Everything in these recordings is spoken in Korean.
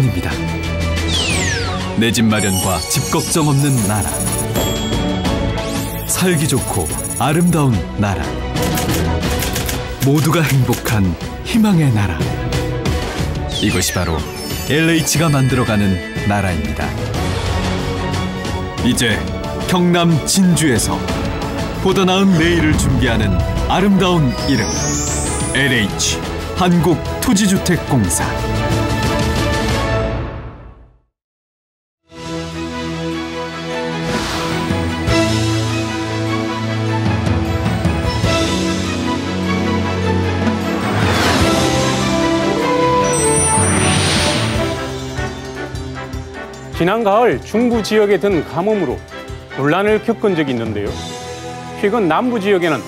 뿐입니다. 내 집 마련과 집 걱정 없는 나라. 살기 좋고 아름다운 나라. 모두가 행복한 희망의 나라. 이것이 바로 LH가 만들어가는 나라입니다. 이제 경남 진주에서 보다 나은 내일을 준비하는 아름다운 이름, LH 한국토지주택공사. 지난 가을 중부 지역에 든 가뭄으로 논란을 겪은 적이 있는데요. 최근 남부 지역에는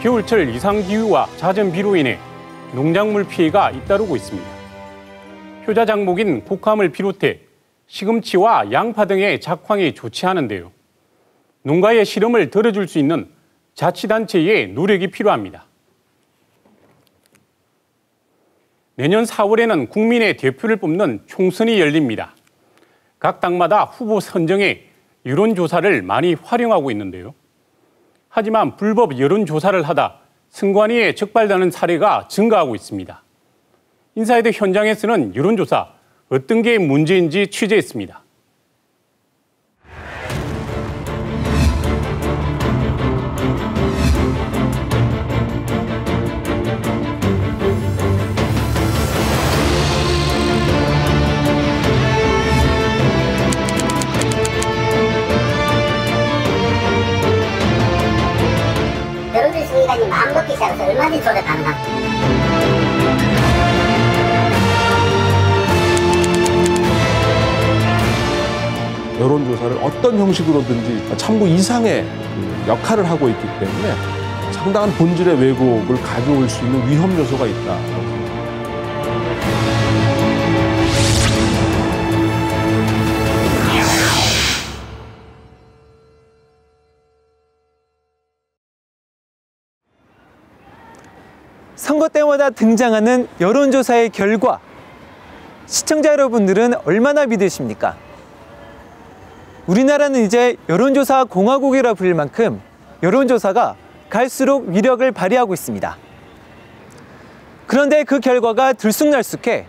겨울철 이상기후와 잦은 비로 인해 농작물 피해가 잇따르고 있습니다. 효자 작목인 곡감을 비롯해 시금치와 양파 등의 작황이 좋지 않은데요. 농가의 시름을 덜어줄 수 있는 자치단체의 노력이 필요합니다. 내년 4월에는 국민의 대표를 뽑는 총선이 열립니다. 각 당마다 후보 선정에 여론조사를 많이 활용하고 있는데요. 하지만 불법 여론조사를 하다 선관위에 적발되는 사례가 증가하고 있습니다. 인사이드 현장에서는 여론조사 어떤 게 문제인지 취재했습니다. 여론조사기관이 마음 먹기 시작해서 얼마든지 조작 가능합니다. 여론조사를 어떤 형식으로든지 참고 이상의 역할을 하고 있기 때문에 상당한 본질의 왜곡을 가져올 수 있는 위험 요소가 있다. 선거 때마다 등장하는 여론조사의 결과, 시청자 여러분들은 얼마나 믿으십니까? 우리나라는 이제 여론조사 공화국이라 불릴 만큼 여론조사가 갈수록 위력을 발휘하고 있습니다. 그런데 그 결과가 들쑥날쑥해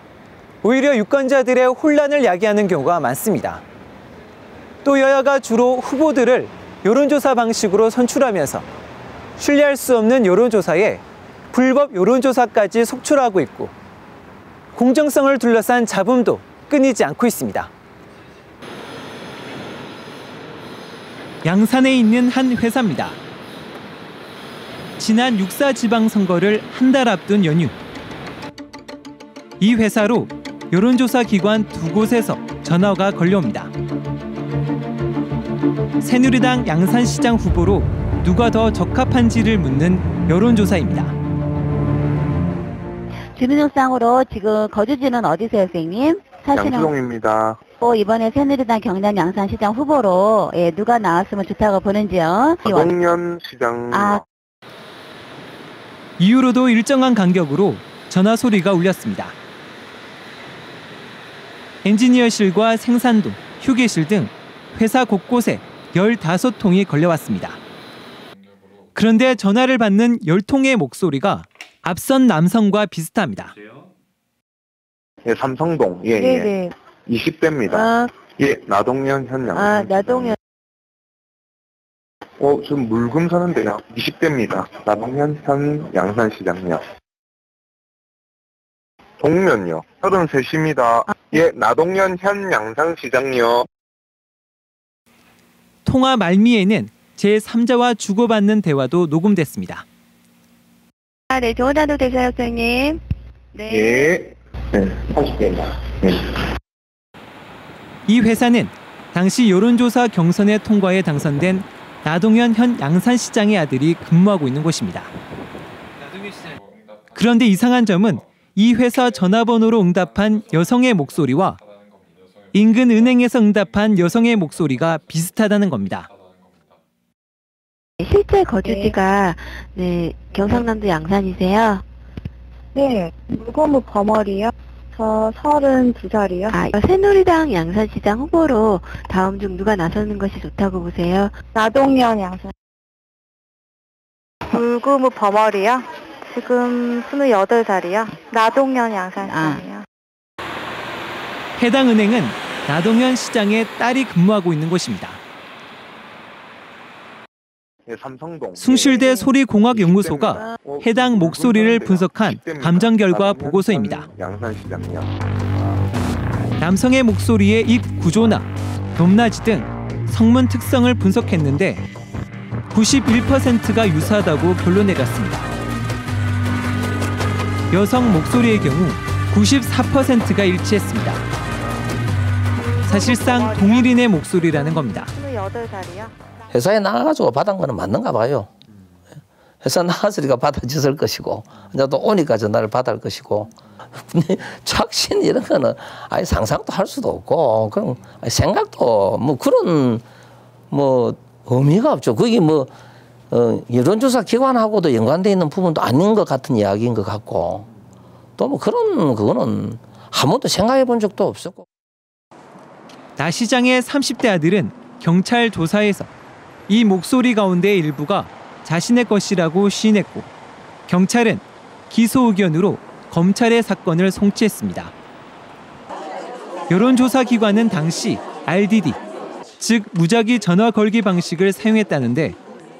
오히려 유권자들의 혼란을 야기하는 경우가 많습니다. 또 여야가 주로 후보들을 여론조사 방식으로 선출하면서 신뢰할 수 없는 여론조사에 불법 여론조사까지 속출하고 있고 공정성을 둘러싼 잡음도 끊이지 않고 있습니다. 양산에 있는 한 회사입니다. 지난 6.4 지방선거를 한 달 앞둔 연휴. 이 회사로 여론조사 기관 두 곳에서 전화가 걸려옵니다. 새누리당 양산시장 후보로 누가 더 적합한지를 묻는 여론조사입니다. 주민등록상으로 지금 거주지는 어디세요, 선생님? 양주동입니다. 이번에 새누리당 경남 양산시장 후보로 누가 나왔으면 좋다고 보는지요? 나동현 시장. 이후로도 일정한 간격으로 전화 소리가 울렸습니다. 엔지니어실과 생산동, 휴게실 등 회사 곳곳에 15통이 걸려왔습니다. 그런데 전화를 받는 10통의 목소리가 앞선 남성과 비슷합니다. 예, 삼성동. 예, 네네. 예. 20대입니다. 예, 나동현 현 양산. 나동현. 지금 물금 사는데요. 20대입니다. 나동현 현 양산시장요. 동면요. 33입니다. 예, 나동현 현 양산시장요. 통화 말미에는 제3자와 주고받는 대화도 녹음됐습니다. 네, 좋은 하루 되세요, 선생님. 네. 예. 네, 30대입니다. 네. 이 회사는 당시 여론조사 경선에 통과해 당선된 나동현 현 양산시장의 아들이 근무하고 있는 곳입니다. 그런데 이상한 점은 이 회사 전화번호로 응답한 여성의 목소리와 인근 은행에서 응답한 여성의 목소리가 비슷하다는 겁니다. 실제 거주지가 경상남도 양산이세요? 네, 물건무 버머리요. 저 32살이요. 새누리당 양산시장 후보로 다음 중 누가 나서는 것이 좋다고 보세요? 나동현 양산. 불구무 버머리요? 지금 28살이요. 나동현 양산시장이요. 해당 은행은 나동현 시장의 딸이 근무하고 있는 곳입니다. 삼성동. 숭실대 소리공학연구소가 해당 목소리를 분석한 감정 결과 보고서입니다. 양산시장이요. 남성의 목소리의 입 구조나 높낮이 등 성문 특성을 분석했는데 91%가 유사하다고 결론 내렸습니다. 여성 목소리의 경우 94%가 일치했습니다. 사실상 동일인의 목소리라는 겁니다. 28살이요. 회사에 나가가지고 받은 거는 맞는가 봐요. 회사 나갔으니까 받아줬을 것이고, 이제 또 오니까 전화를 받을 것이고. 근데 착신 이런 거는 아예 상상도 할 수도 없고, 그럼 생각도 뭐 그런 뭐 의미가 없죠. 그게 뭐 여론조사 기관하고도 연관돼 있는 부분도 아닌 것 같은 이야기인 것 같고, 또 뭐 그런 그거는 한 번도 생각해 본 적도 없었고. 나 시장의 30대 아들은 경찰 조사에서 이 목소리 가운데 일부가 자신의 것이라고 시인했고 경찰은 기소 의견으로 검찰의 사건을 송치했습니다. 여론조사 기관은 당시 RDD, 즉 무작위 전화 걸기 방식을 사용했다는데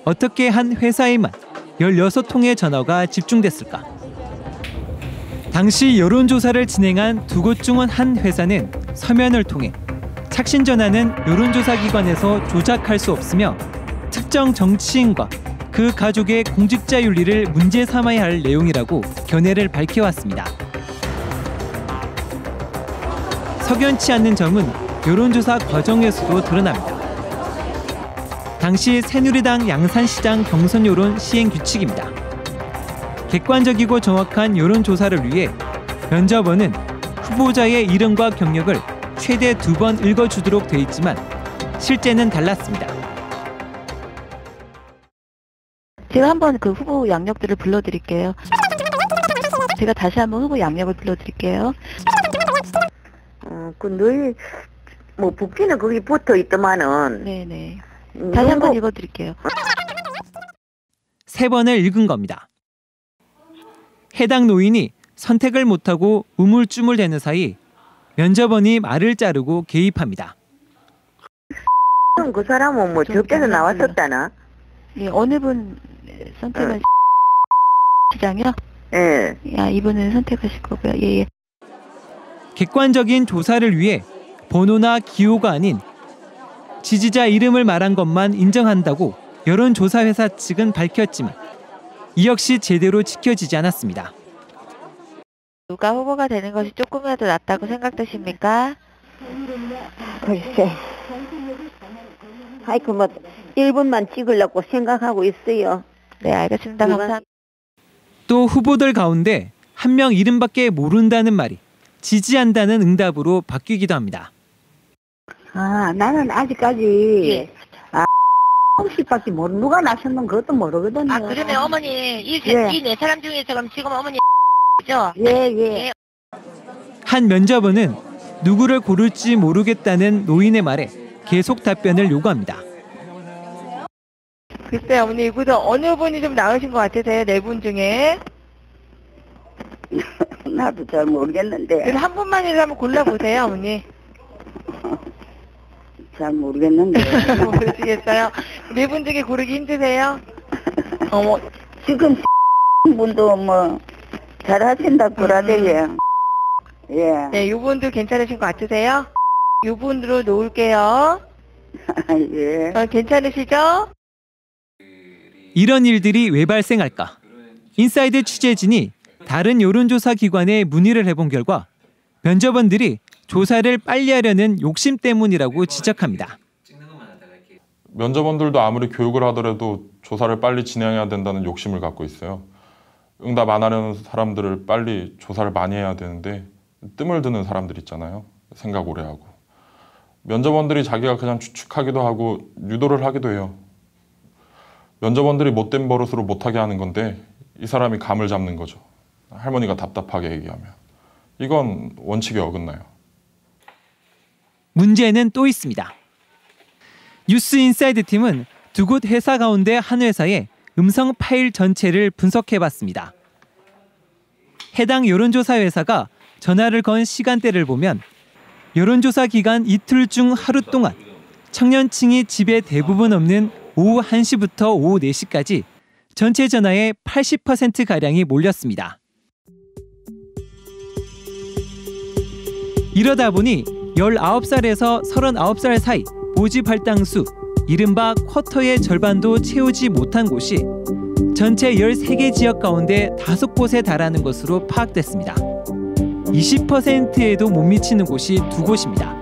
어떻게 한 회사에만 16통의 전화가 집중됐을까? 당시 여론조사를 진행한 두 곳 중 한 회사는 서면을 통해 착신 전화는 여론조사 기관에서 조작할 수 없으며 특정 정치인과 그 가족의 공직자 윤리를 문제 삼아야 할 내용이라고 견해를 밝혀왔습니다. 석연치 않는 점은 여론조사 과정에서도 드러납니다. 당시 새누리당 양산시장 경선 여론 시행 규칙입니다. 객관적이고 정확한 여론조사를 위해 면접원은 후보자의 이름과 경력을 최대 2번 읽어주도록 돼 있지만 실제는 달랐습니다. 제가 한번 그 후보 양력들을 불러드릴게요. 제가 다시 한번 후보 양력을 불러드릴게요. 늘, 부피는 거기 붙어 있더만은. 네네. 다시 한번 읽어드릴게요. 3번을 읽은 겁니다. 해당 노인이 선택을 못하고 우물쭈물대는 사이 면접원이 말을 자르고 개입합니다. 그 사람은 뭐 접대서 나왔었다나? 예, 어느 분 선택을 시장이요? 예. 야, 이분은 선택하실 거고요. 예. 객관적인 조사를 위해 번호나 기호가 아닌 지지자 이름을 말한 것만 인정한다고 여론조사회사 측은 밝혔지만 이 역시 제대로 지켜지지 않았습니다. 누가 후보가 되는 것이 조금이라도 낫다고 생각되십니까? 글쎄. 아이고, 1분만 찍으려고 생각하고 있어요. 네, 알겠습니다. 감사합니다. 또 후보들 가운데 한 명 이름밖에 모른다는 말이 지지한다는 응답으로 바뀌기도 합니다. 나는 아직까지 혹시밖에 누가 나셨는 그것도 모르거든요. 그러면 어머니 이 네 사람 중에서 그럼 지금 어머니 죠? 예. 한 면접원은 누구를 고를지 모르겠다는 노인의 말에 계속 답변을 요구합니다. 글쎄 어머니 이분은 어느 분이 좀 나으신 것 같으세요? 4분 중에? 나도 잘 모르겠는데. 그럼 한 분만이라도 한번 골라보세요 어머니. 잘 모르겠는데. 모르시겠어요? 4분 중에 고르기 힘드세요? 지금 분도 잘하신다 그러대요. 예. 네, 이분도 괜찮으신 것 같으세요? 이분으로 놓을게요. 예. 괜찮으시죠? 이런 일들이 왜 발생할까? 인사이드 취재진이 다른 여론조사 기관에 문의를 해본 결과 면접원들이 조사를 빨리 하려는 욕심 때문이라고 지적합니다. 면접원들도 아무리 교육을 하더라도 조사를 빨리 진행해야 된다는 욕심을 갖고 있어요. 응답 안 하려는 사람들을 빨리 조사를 많이 해야 되는데 뜸을 드는 사람들 있잖아요. 생각 오래 하고. 면접원들이 자기가 그냥 추측하기도 하고 유도를 하기도 해요. 면접원들이 못된 버릇으로 못하게 하는 건데 이 사람이 감을 잡는 거죠. 할머니가 답답하게 얘기하면. 이건 원칙에 어긋나요. 문제는 또 있습니다. 뉴스인사이드 팀은 두 곳 회사 가운데 한 회사의 음성 파일 전체를 분석해봤습니다. 해당 여론조사 회사가 전화를 건 시간대를 보면 여론조사 기간 이틀 중 하루 동안 청년층이 집에 대부분 없는 오후 1시부터 오후 4시까지 전체 전화의 80%가량이 몰렸습니다. 이러다 보니 19살에서 39살 사이 모집 할당수, 이른바 쿼터의 절반도 채우지 못한 곳이 전체 13개 지역 가운데 5곳에 달하는 것으로 파악됐습니다. 20%에도 못 미치는 곳이 2곳입니다.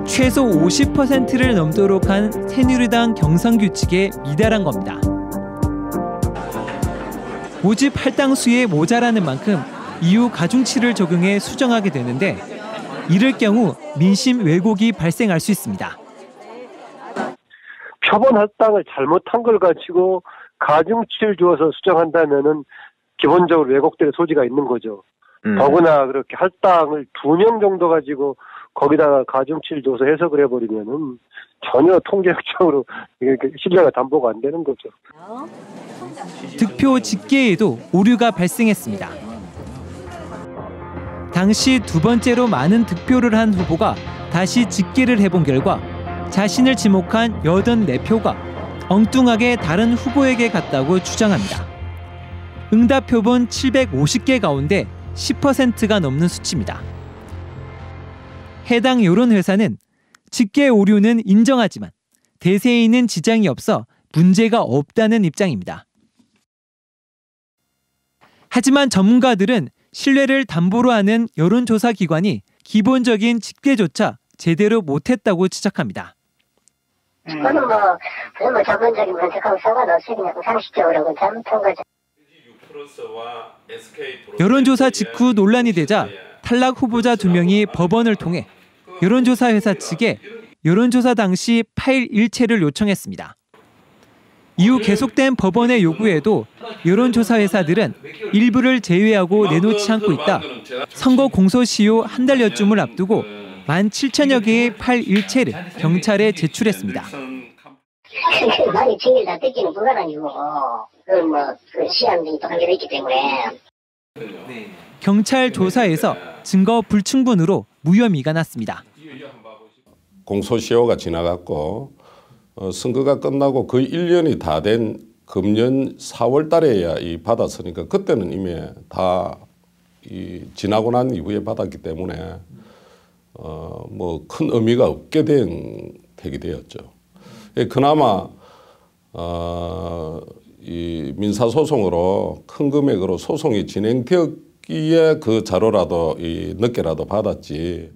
최소 50%를 넘도록 한 새누리당 경선 규칙에 미달한 겁니다. 모집 할당수에 모자라는 만큼 이후 가중치를 적용해 수정하게 되는데 이럴 경우 민심 왜곡이 발생할 수 있습니다. 표본 할당을 잘못한 걸 가지고 가중치를 주어서 수정한다면은 기본적으로 왜곡될 소지가 있는 거죠. 더구나 그렇게 할당을 2명 정도 가지고 거기다가 가중치를 줘서 해석을 해버리면은 전혀 통계학적으로 신뢰가 담보가 안 되는 거죠. 득표 집계에도 오류가 발생했습니다. 당시 두 번째로 많은 득표를 한 후보가 다시 집계를 해본 결과 자신을 지목한 84표가 엉뚱하게 다른 후보에게 갔다고 주장합니다. 응답 표본 750개 가운데 10%가 넘는 수치입니다. 해당 여론회사는 집계 오류는 인정하지만 대세에는 지장이 없어 문제가 없다는 입장입니다. 하지만 전문가들은 신뢰를 담보로 하는 여론조사 기관이 기본적인 집계조차 제대로 못했다고 지적합니다. 그거는 전문적인 분석하고 상관없이 그냥 상식적으로 잘못한 거죠. 여론조사 직후 논란이 되자 탈락 후보자 2명이 법원을 통해 여론조사 회사 측에 여론조사 당시 파일 일체를 요청했습니다. 이후 계속된 법원의 요구에도 여론조사 회사들은 일부를 제외하고 내놓지 않고 있다. 선거 공소시효 한 달여쯤을 앞두고 17,000여 개의 파일 일체를 경찰에 제출했습니다. 많이 증일 다 뜯기는 불가능이고 그 시한 등이 또 한계가 있기 때문에 경찰 조사에서 증거 불충분으로 무혐의가 났습니다. 공소시효가 지나갔고 선거가 끝나고 거의 1년이 다 된 금년 4월 달에야 받았으니까 그때는 이미 다 지나고 난 이후에 받았기 때문에 큰 의미가 없게 된 택이 되었죠. 그나마 이 민사소송으로 큰 금액으로 소송이 진행되었기에 그 자료라도 늦게라도 받았지.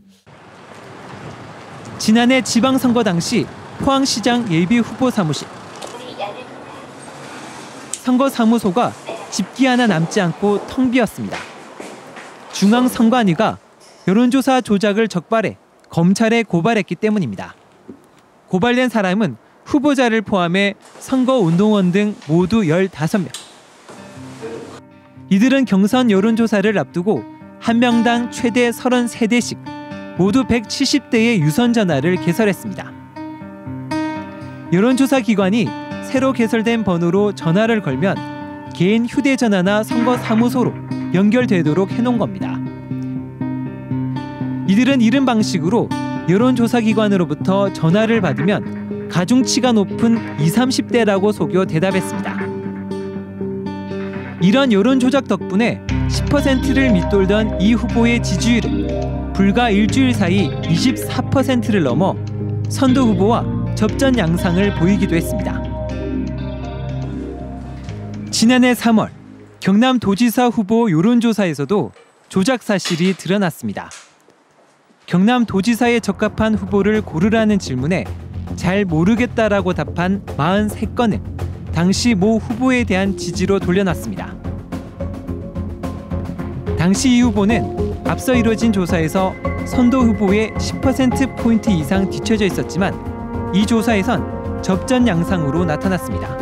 지난해 지방선거 당시 포항시장 예비후보 사무실. 선거사무소가 집기 하나 남지 않고 텅 비었습니다. 중앙선관위가 여론조사 조작을 적발해 검찰에 고발했기 때문입니다. 고발된 사람은 후보자를 포함해 선거운동원 등 모두 15명. 이들은 경선 여론조사를 앞두고 한 명당 최대 33대씩 모두 170대의 유선전화를 개설했습니다. 여론조사 기관이 새로 개설된 번호로 전화를 걸면 개인 휴대전화나 선거사무소로 연결되도록 해놓은 겁니다. 이들은 이런 방식으로 여론조사 기관으로부터 전화를 받으면 가중치가 높은 20, 30대라고 속여 대답했습니다. 이런 여론조작 덕분에 10%를 밑돌던 이 후보의 지지율은 불과 일주일 사이 24%를 넘어 선두 후보와 접전 양상을 보이기도 했습니다. 지난해 3월 경남도지사 후보 여론조사에서도 조작 사실이 드러났습니다. 경남도지사에 적합한 후보를 고르라는 질문에 잘 모르겠다라고 답한 43건을 당시 모 후보에 대한 지지로 돌려놨습니다. 당시 이 후보는 앞서 이뤄진 조사에서 선도 후보의 10%포인트 이상 뒤처져 있었지만 이 조사에선 접전 양상으로 나타났습니다.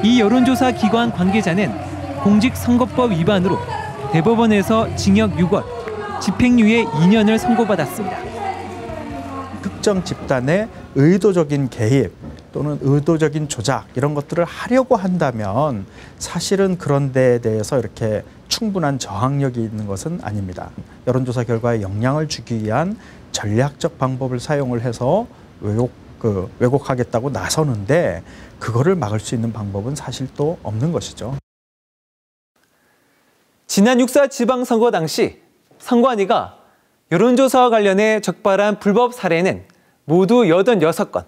이 여론조사 기관 관계자는 공직선거법 위반으로 대법원에서 징역 6월, 집행유예 2년을 선고받았습니다. 특정 집단의 의도적인 개입 또는 의도적인 조작 이런 것들을 하려고 한다면 사실은 그런 데에 대해서 이렇게 충분한 저항력이 있는 것은 아닙니다. 여론조사 결과에 영향을 주기 위한 전략적 방법을 사용을 해서 왜곡하겠다고 나서는데 그거를 막을 수 있는 방법은 사실 또 없는 것이죠. 지난 6.4 지방선거 당시 선관위가 여론조사와 관련해 적발한 불법 사례는 모두 86건.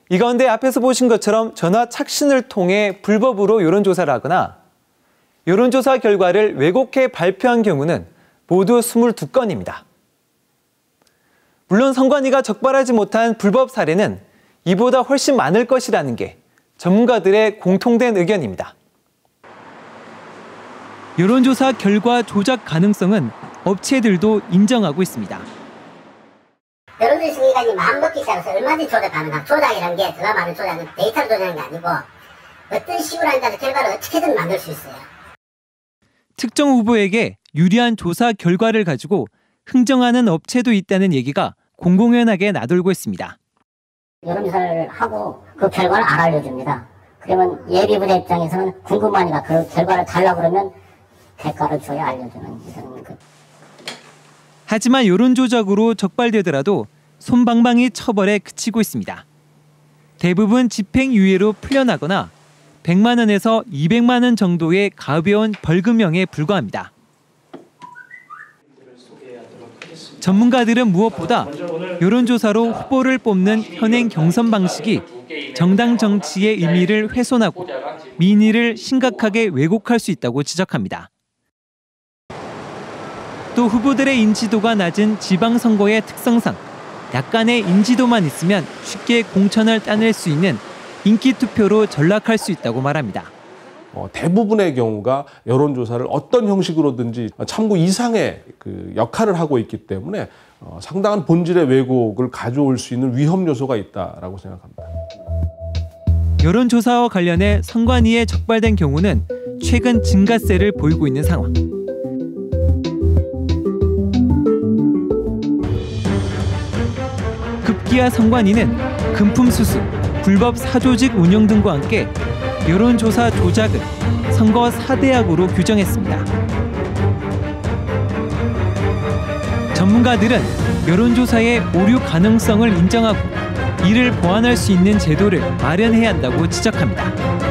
이 가운데 앞에서 보신 것처럼 전화 착신을 통해 불법으로 여론조사를 하거나 여론조사 결과를 왜곡해 발표한 경우는 모두 22건입니다. 물론 선관위가 적발하지 못한 불법 사례는 이보다 훨씬 많을 것이라는 게 전문가들의 공통된 의견입니다. 여론조사 결과 조작 가능성은 업체들도 인정하고 있습니다. 여론조사 심의관이 마음먹기 시작해서 얼마든지 조작 가능한 조작이라는 게 제가 말하는 조작은 데이터를 조작하는 게 아니고 어떤 식으로 한다는 결과를 어떻게든 만들 수 있어요. 특정 후보에게 유리한 조사 결과를 가지고 흥정하는 업체도 있다는 얘기가 공공연하게 나돌고 있습니다. 여론조사를 하고 그 결과를 안 알려줍니다. 그러면 예비부대 입장에서는 궁금하니까 그 결과를 달라고 그러면 대가를 줘야 알려주는 이런 그. 하지만 여론조작으로 적발되더라도 솜방망이 처벌에 그치고 있습니다. 대부분 집행유예로 풀려나거나 100만 원에서 200만 원 정도의 가벼운 벌금형에 불과합니다. 전문가들은 무엇보다 여론조사로 후보를 뽑는 현행 경선 방식이 정당 정치의 의미를 훼손하고 민의를 심각하게 왜곡할 수 있다고 지적합니다. 또 후보들의 인지도가 낮은 지방선거의 특성상 약간의 인지도만 있으면 쉽게 공천을 따낼 수 있는 인기투표로 전락할 수 있다고 말합니다. 대부분의 경우가 여론조사를 어떤 형식으로든지 참고 이상의 그 역할을 하고 있기 때문에 상당한 본질의 왜곡을 가져올 수 있는 위험 요소가 있다라고 생각합니다. 여론조사와 관련해 선관위에 적발된 경우는 최근 증가세를 보이고 있는 상황. 급기야 선관위는 금품 수수, 불법 사조직 운영 등과 함께 여론조사 조작을 선거 4대악으로 규정했습니다. 전문가들은 여론조사의 오류 가능성을 인정하고 이를 보완할 수 있는 제도를 마련해야 한다고 지적합니다.